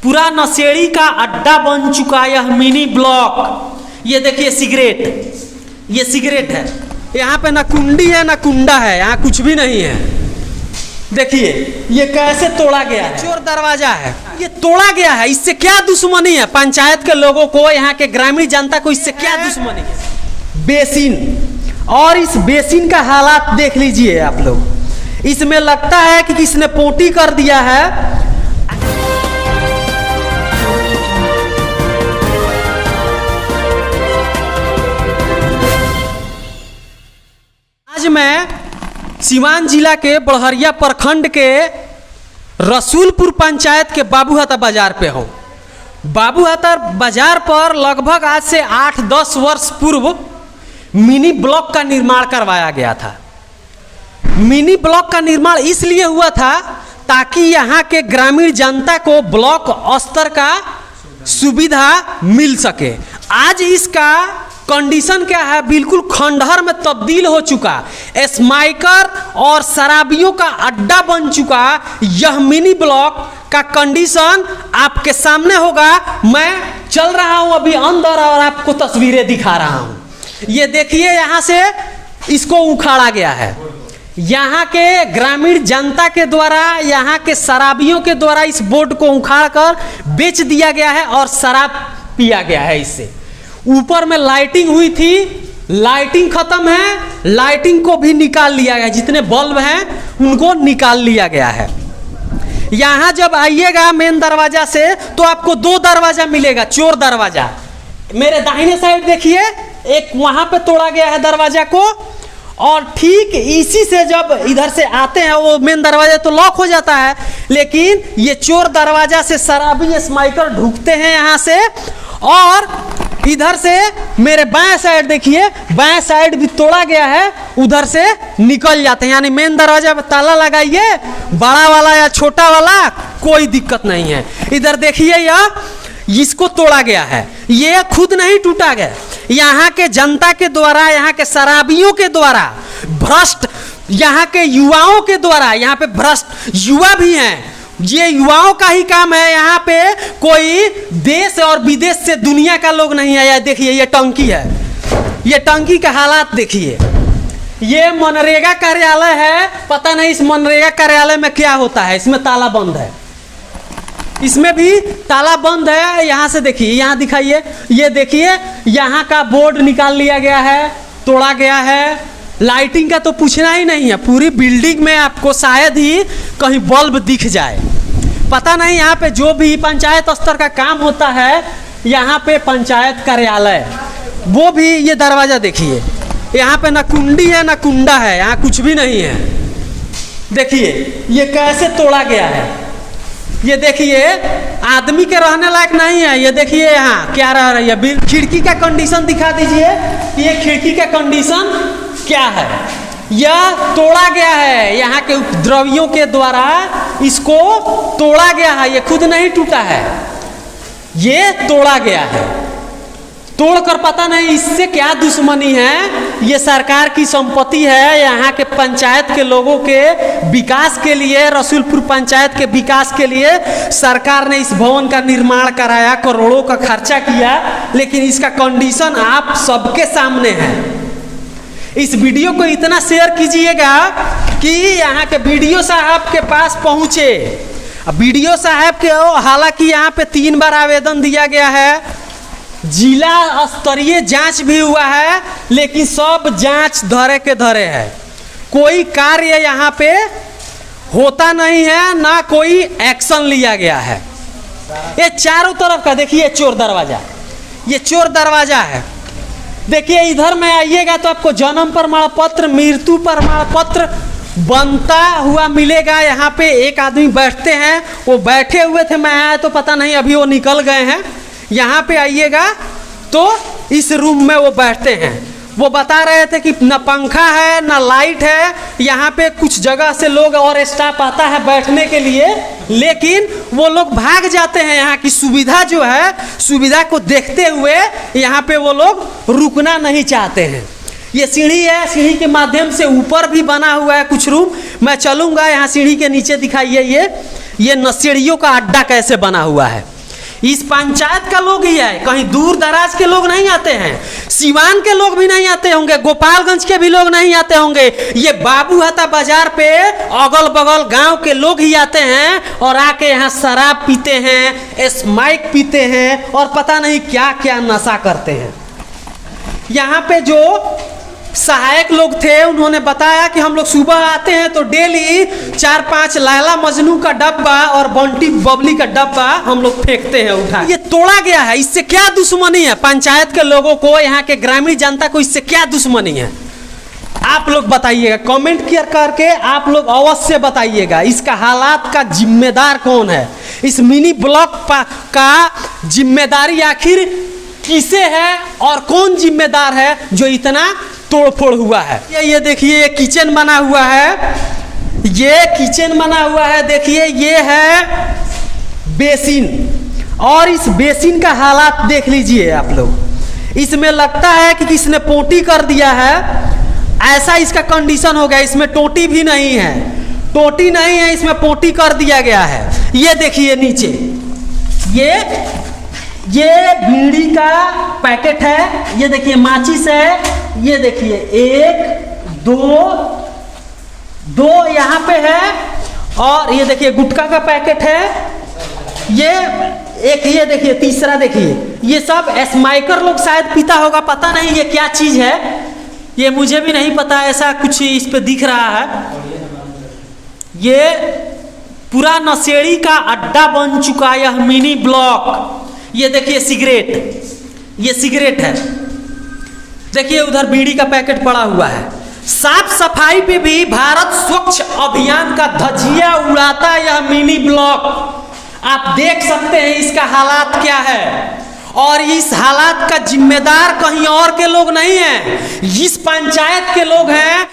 पूरा नशेड़ी का अड्डा बन चुका यह मिनी ब्लॉक। ये देखिए सिगरेट, ये सिगरेट है। यहाँ पे ना कुंडी है ना कुंडा है, यहाँ कुछ भी नहीं है। देखिए ये कैसे तोड़ा गया है, चोर दरवाजा है, ये तोड़ा गया है। इससे क्या दुश्मनी है पंचायत के लोगों को, यहाँ के ग्रामीण जनता को इससे क्या दुश्मनी है? बेसिन, और इस बेसिन का हालात देख लीजिए आप लोग। इसमें लगता है कि किसने पोटी कर दिया है। आज मैं सिवान जिला के बड़हरिया प्रखंड के रसूलपुर पंचायत के बाबूहाता बाजार पे हूँ। बाबूहाता बाजार पर लगभग आज से 8-10 वर्ष पूर्व मिनी ब्लॉक का निर्माण करवाया गया था। मिनी ब्लॉक का निर्माण इसलिए हुआ था ताकि यहाँ के ग्रामीण जनता को ब्लॉक स्तर का सुविधा मिल सके। आज इसका कंडीशन क्या है, बिल्कुल खंडहर में तब्दील हो चुका, स्माइकर और शराबियों का अड्डा बन चुका यह मिनी ब्लॉक का कंडीशन आपके सामने होगा। मैं चल रहा हूं अभी अंदर और आपको तस्वीरें दिखा रहा हूं। ये देखिए यहाँ से इसको उखाड़ा गया है। यहाँ के ग्रामीण जनता के द्वारा, यहाँ के शराबियों के द्वारा इस बोर्ड को उखाड़ कर बेच दिया गया है और शराब पिया गया है इससे। ऊपर में लाइटिंग हुई थी, लाइटिंग खत्म है, लाइटिंग को भी निकाल लिया गया, जितने बल्ब हैं उनको निकाल लिया गया है। यहाँ जब आइएगा मेन दरवाजा से तो आपको 2 दरवाजा मिलेगा, चोर दरवाजा। मेरे दाहिने साइड देखिए, एक वहां पे तोड़ा गया है दरवाजा को, और ठीक इसी से जब इधर से आते हैं वो मेन दरवाजा तो लॉक हो जाता है, लेकिन ये चोर दरवाजा से शराबी स्माइकर ढुकते हैं यहाँ से। और इधर से मेरे बाएं साइड देखिए, बाएं साइड भी तोड़ा गया है, उधर से निकल जाते हैं। यानी मेन दरवाजा पे ताला लगाइए, बड़ा वाला या छोटा वाला कोई दिक्कत नहीं है। इधर देखिए यह इसको तोड़ा गया है, ये खुद नहीं टूटा गया, यहाँ के जनता के द्वारा, यहाँ के शराबियों के द्वारा, भ्रष्ट यहाँ के युवाओं के द्वारा। यहाँ पे भ्रष्ट युवा भी हैं, ये युवाओं का ही काम है। यहाँ पे कोई देश और विदेश से दुनिया का लोग नहीं आया। देखिए ये टंकी है, ये टंकी का हालात देखिए। ये मनरेगा कार्यालय है, पता नहीं इस मनरेगा कार्यालय में क्या होता है। इसमें ताला बंद है, इसमें भी ताला बंद है। यहाँ से देखिए, यहाँ दिखाइए, ये देखिए यहाँ का बोर्ड निकाल लिया गया है, तोड़ा गया है। लाइटिंग का तो पूछना ही नहीं है, पूरी बिल्डिंग में आपको शायद ही कहीं बल्ब दिख जाए। पता नहीं यहाँ पे जो भी पंचायत स्तर का काम होता है, यहाँ पे पंचायत कार्यालय, वो भी ये दरवाज़ा देखिए, यहाँ पे ना कुंडी है ना कुंडा है, यहाँ कुछ भी नहीं है। देखिए ये कैसे तोड़ा गया है, ये देखिए आदमी के रहने लायक नहीं है। ये देखिए यहाँ क्या रह रही है, खिड़की का कंडीशन दिखा दीजिए, ये खिड़की का कंडीशन क्या है। यह तोड़ा गया है, यहाँ के उपद्रवियों के द्वारा इसको तोड़ा गया है, ये खुद नहीं टूटा है, ये तोड़ा गया है। तोड़कर पता नहीं इससे क्या दुश्मनी है। ये सरकार की संपत्ति है, यहाँ के पंचायत के लोगों के विकास के लिए, रसूलपुर पंचायत के विकास के लिए सरकार ने इस भवन का निर्माण कराया, करोड़ों का खर्चा किया, लेकिन इसका कंडीशन आप सबके सामने है। इस वीडियो को इतना शेयर कीजिएगा कि यहाँ के वीडियो साहब के पास पहुँचे। वीडियो साहब के हालांकि यहाँ पे 3 बार आवेदन दिया गया है, जिला स्तरीय जांच भी हुआ है, लेकिन सब जांच धरे के धरे है। कोई कार्य यहाँ पे होता नहीं है, ना कोई एक्शन लिया गया है। ये चारों तरफ का देखिए चोर दरवाजा, ये चोर दरवाजा है। देखिए इधर में आइएगा तो आपको जन्म प्रमाण पत्र, मृत्यु प्रमाण पत्र बनता हुआ मिलेगा। यहाँ पे एक आदमी बैठते हैं, वो बैठे हुए थे, मैं आया तो पता नहीं अभी वो निकल गए हैं। यहाँ पे आइएगा तो इस रूम में वो बैठते हैं, वो बता रहे थे कि न पंखा है न लाइट है। यहाँ पे कुछ जगह से लोग और स्टाफ आता है बैठने के लिए, लेकिन वो लोग भाग जाते हैं। यहाँ की सुविधा जो है, सुविधा को देखते हुए यहाँ पे वो लोग रुकना नहीं चाहते हैं। ये सीढ़ी है, सीढ़ी के माध्यम से ऊपर भी बना हुआ है कुछ रूम। मैं चलूँगा, यहाँ सीढ़ी के नीचे दिखाइए, ये नशेड़ियों का अड्डा कैसे बना हुआ है। इस पंचायत का लोग ही है, कहीं दूर दराज के लोग नहीं आते हैं, सिवान के लोग भी नहीं आते होंगे, गोपालगंज के भी लोग नहीं आते होंगे। ये बाबूहता बाजार पे अगल बगल गांव के लोग ही आते हैं और आके यहाँ शराब पीते हैं, स्माइक पीते हैं और पता नहीं क्या क्या नशा करते हैं। यहाँ पे जो सहायक लोग थे उन्होंने बताया कि हम लोग सुबह आते हैं तो डेली 4-5 लैला मजनू का डब्बा और बंटी बबली का डब्बा हम लोग फेंकते हैं उठा। ये तोड़ा गया है, इससे क्या दुश्मनी है पंचायत के लोगों को, यहाँ के ग्रामीण जनता को इससे क्या दुश्मनी है? आप लोग बताइएगा, कमेंट करके आप लोग अवश्य बताइएगा इसका हालात का जिम्मेदार कौन है। इस मिनी ब्लॉक का जिम्मेदारी आखिर किसे है और कौन जिम्मेदार है जो इतना तोड़फोड़ हुआ है। ये देखिए ये किचन बना हुआ है, ये किचन बना हुआ है। देखिए ये है बेसिन और इस बेसिन का हालात देख लीजिए आप लोग। इसमें लगता है कि किसने पोटी कर दिया है, ऐसा इसका कंडीशन हो गया। इसमें टोटी भी नहीं है, टोटी नहीं है, इसमें पोटी कर दिया गया है। ये देखिए नीचे ये बीड़ी का पैकेट है, ये देखिए माचिस है, ये देखिए 1 2 यहाँ पे है और ये देखिए गुटखा का पैकेट है। ये देखिए तीसरा देखिए, ये सब स्माइकर लोग शायद पीता होगा, पता नहीं ये क्या चीज है, ये मुझे भी नहीं पता, ऐसा कुछ इस पे दिख रहा है। ये पूरा नशेड़ी का अड्डा बन चुका यह मिनी ब्लॉक। ये देखिए सिगरेट, ये सिगरेट है, देखिए उधर बीड़ी का पैकेट पड़ा हुआ है। साफ सफाई पे भी भारत स्वच्छ अभियान का धजिया उड़ाता यह मिनी ब्लॉक। आप देख सकते हैं इसका हालात क्या है और इस हालात का जिम्मेदार कहीं और के लोग नहीं है, इस पंचायत के लोग हैं।